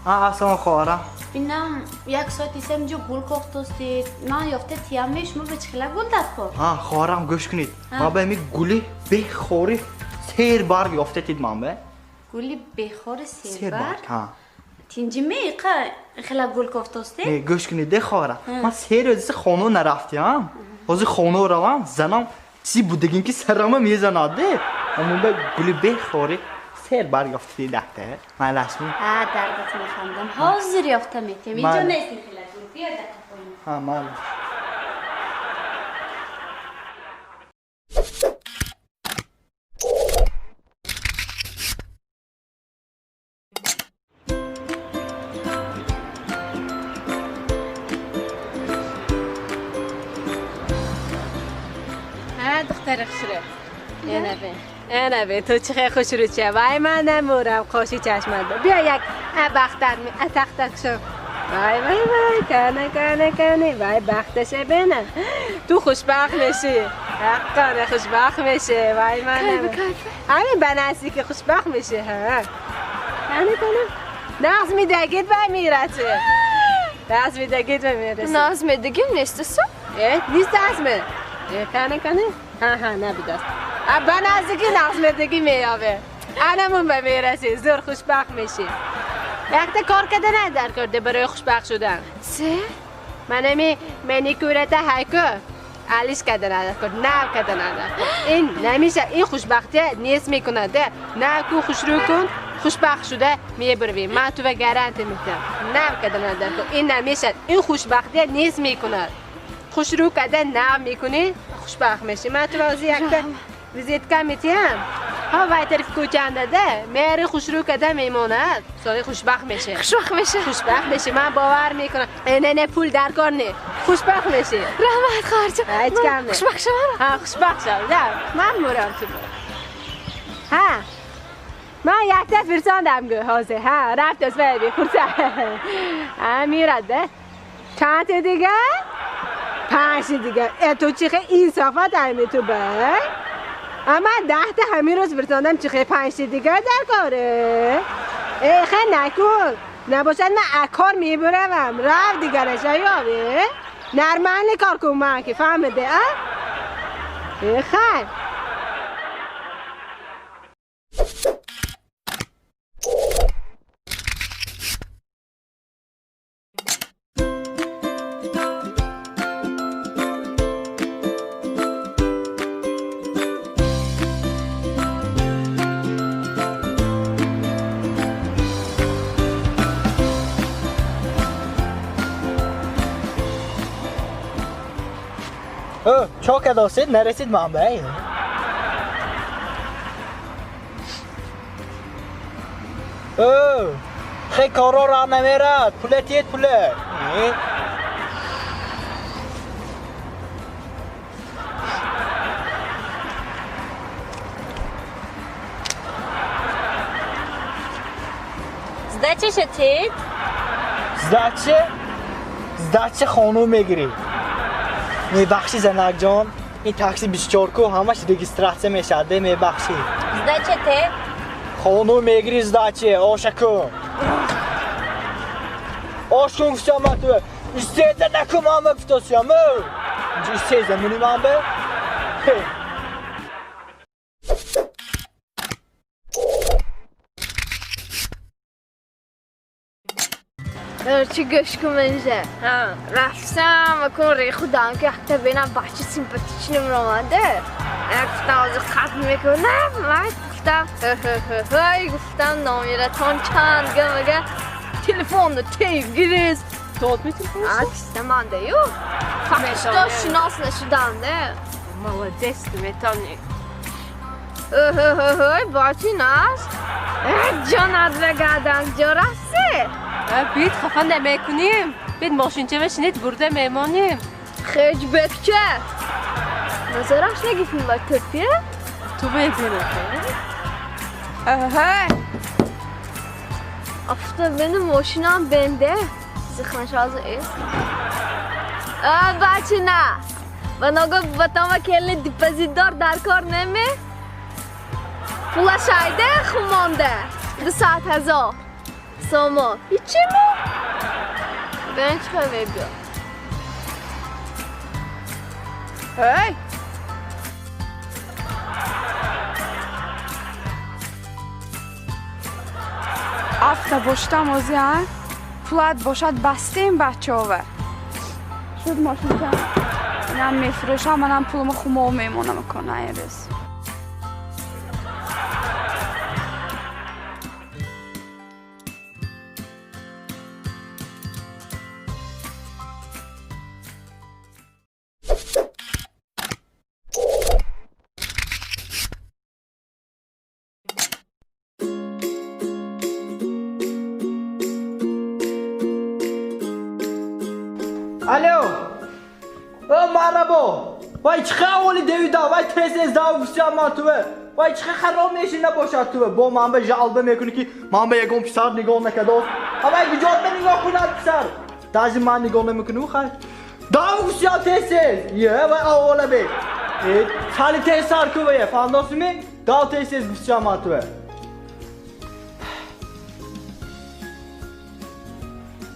اصلا خواهرم بینم یک ساعتی سم جو گل کوفتوستید من یافته تیامش ما به چخلا گل داد خواهرم گوش کنید ما به می گلی بخوری سیر بار یافته تید من به گلی بخور سیر بار تینجی میقه خلا گل کوفتوستید گوش کنید ده خواهرم من سیر روزی خانو نرفتیم روزی خانو روام زنم چی بودگین که سرمه میزناده اما به گلی بخوری سیر بار یافته تید دهته من لشمی دردت میخندم حاضر یافته میتیم اینجا نیستیم خلا گل بیا دکا پایین من دختر خشره اینه به تو چه خوش رو چه وای من نمورم خوشی چشمنده بیا یک بختر می اتختر شو وای وای وای کنه وای بختشه بینه تو خوشبخت میشی حقا خوشبخت میشه وای من همین بناسی که خوشبخت میشه ها کنه ناز میدگید وای میرسه ناز میدگید وای میرسه ناز میدگید نیست سو؟ نیست ازمه کنه ها نبیدست بنازگی نازمدگی میابه انمون به میرسی زور خوشبخت میشی وقت کار کده ندر کرده برای خوشبخت شدن چه؟ من منیکورت هایکو علیش کده ندر کرد نه کده ندر این نمیشه این خوشبختی نیست میکنه ده نه کو خوش رو کن خوشبخت شده میبروی من تو به گارانتی میدم نه کده ندر کرد این نمیشه این خوشبختی نیست میکنه خوش رو کده نه میکنی خوشبخت میشی من تو بازی یک ویزیت کمیتی هم ها وای طرف کوچنده ده میری خوش رو کده میموند سالی خوشبخت میشه خوشبخت میشه من باور میکنم نه پول در کار نه خوشبخت میشه رحمت خواهر هیچ کم نه خوشبخت شما ها خوشبخت شد من مورم تو ها من یک دست برساندم گه حاضر ها رفت از بی خورسه ها میرده چند دیگه 5 دیگه تو چیخه این صافت همه تو به اما 10 تا همین روز برساندم چیخه 5 دیگه در کاره خیلی نکن نباشد من اکار میبرم رفت دیگرش یاوه نرمانی کار کن من که فهمده خیلی چا که داستید نرسید منبعی خیلی کارا را نمیرد پوله تید پوله زده چه شدید؟ زده خانوم میگیری میبخشی زنک جان این تاکسی 24 کو همش رجیستراسیون میشه میبخشی زده چه ته؟ خانوم میگیری زده آشکو آشکو گفتم من تو استیزه نکو من بفتاسیم اینجا استیزه منی من به چی گوش کن منجه رفتم و کن ری خودم که حتی بینم بچه سیمپاتیچ نمیر آمده گفتم از خط میکنم من گفتم نامیره تان چند گه تلفن رو تیف گریز داد می تلفن؟ عکس منده یو فقط شناس نشدم نه молодец میتونی بچه نست جانت بگردم جا رسته بید خفه نمیکنیم بید ماشینچه بشینید برده میمانیم خیلی بکچه نظرش نگی فیلم باید ترپیه؟ تو ببینه افته بینه ماشینم بنده زخمش از ایست بچه نه و نگو بطمه کلی دیپازیدار در کار نمی پولا شایده خمانده 200,000 ساما هیچی ما بنچ خواهی بیا هی افتا باشتم آزیان فلات باشد بسته این بچه ها شد ماشین کن اینم میفروشم منم پولم خومه و میمونم کنه ایرز الو مرحبا وای چه اولی دیویدا وای تست داو بسیاماتوه وای چه خراب میشینه باشد تو با من به جلبه میکنی که من به یکم پسر نگاه نکرده وای بجات به نگاه کنم پسر دازی من نگاه نمیکنی خیر داو بسیام تست یه وای اولا بی خالی تست سر کوه فانداسی می داو تست بسیاماتوه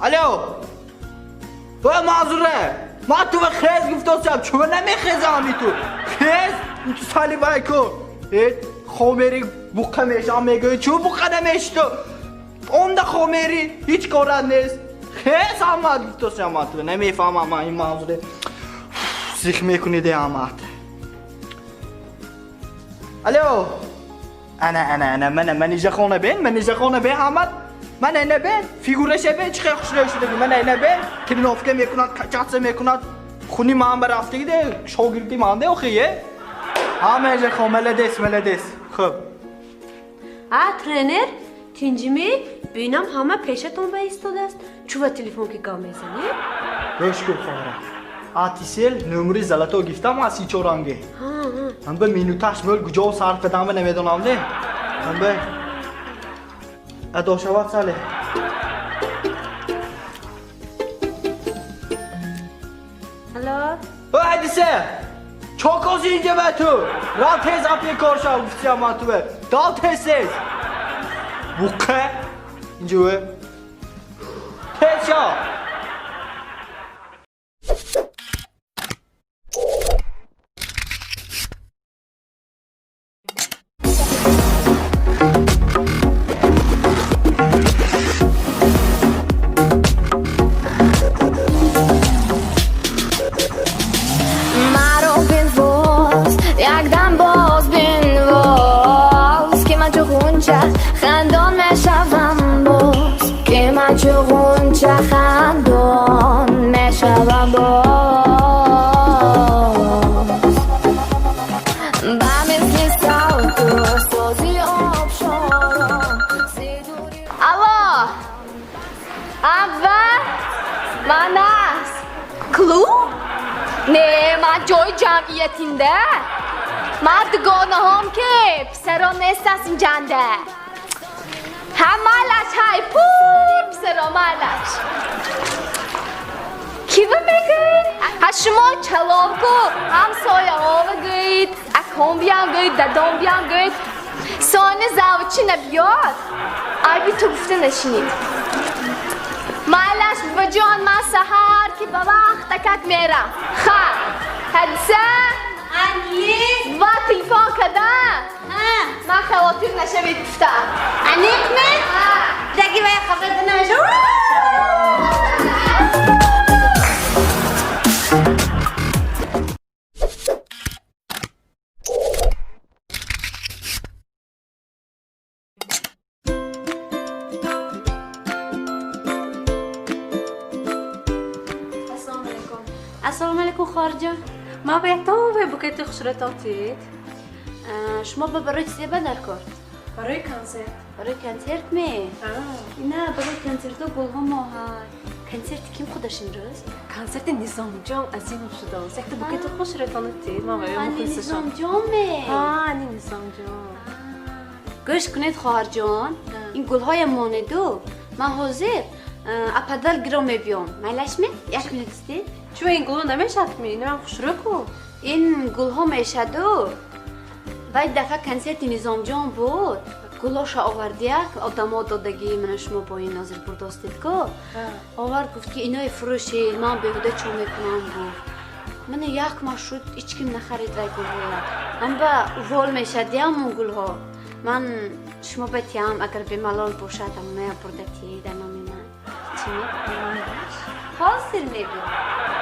الو وای معذوره ما تو به خیز گفتم چون نمیخیزه همی تو خیز این تو سالی بای کن خومری بوقه میشه هم میگه چون بوقه نمیشه تو اون ده خومری هیچ کارت نیست خیز همه گفتم هم تو نمیفهم هم این معذوره سیخ میکنی ده همه الو انا من اینجا خونه بین همه من اینه بین فیگورش بین چه خوش شده من اینه بین که نفکه میکنند کچاتسه میکنند خونی من برافته گیده شاگردی مانده و خیه همه خب ملدیس خب ترینر تینجیمی بینم همه پیشتون بایستاده است چوبه تلفن که گام میزنی؟ گوش کن خواهرم آتیسیل نمری زلطو گفتم و سی چورانگه هم به مینوتاش مول گجاو صرف دامه نمیدونم ده هم به اداشوات ساله الو آتیسه چاکوزی اینجا به تو را تیز اپی کارشا گفتیم ما تو به دال تیز بوکه اینجا به تیز شا خندان میشوم باز که من چه غنچه خندان میشوم باز با مثل ساوتو سازی آبشارم الو اول من است کلو؟ نه من جای جمعیتینده مردگانه هم که پسرا نیست از این جنده همالش های پور پسرا مالش کی بمیگید؟ ها شما چلام کو هم سایه ها بگید اکام بیان گید دادام بیان گید سانه زوچی نبیاد عربی تو گفته نشینید مالش بجان من سهر که به وقت تکت میرم خب حدثه انگلیس و تلفون کدام من خواتیر نشوید گفتم انیق می؟ دقی باید خبرت نمیشه السلام علیکم خارجه ما بهتون بوکت خسرتاتید شما برای چیزی بدل کرد؟ برای کنسرت. برای کنسرت می؟ نه برای کنسرت و گلها ما کنسرت کیم خودش این روز؟ کنسرت نظام جام از این شده است. یک بوکت خسرتانتید ما باید مخلصشان. نظام جام می؟ این نظام جام. گوش کنید خواهر جان این گلهای ماندو من حاضر اپدال گرام میبیام مالش می؟ یک منت استید؟ چون این گلها نمیشد می؟ نه خوشرو کو این گلها میشدو باید دفعه کنسرت نظام جان بود گلاشو آوردی آدما دادگی من شما با این نظر برداشتید که آورد گفت که اینای فروشی من بهوده چون میکنم گفت من یک مشروط هیچکیم نخرید رای گلها من با وال میشد همون گلها من شما بتیم اگر به ملال باشد اما برده تیه در نامی من چی میکنم حاضر میگم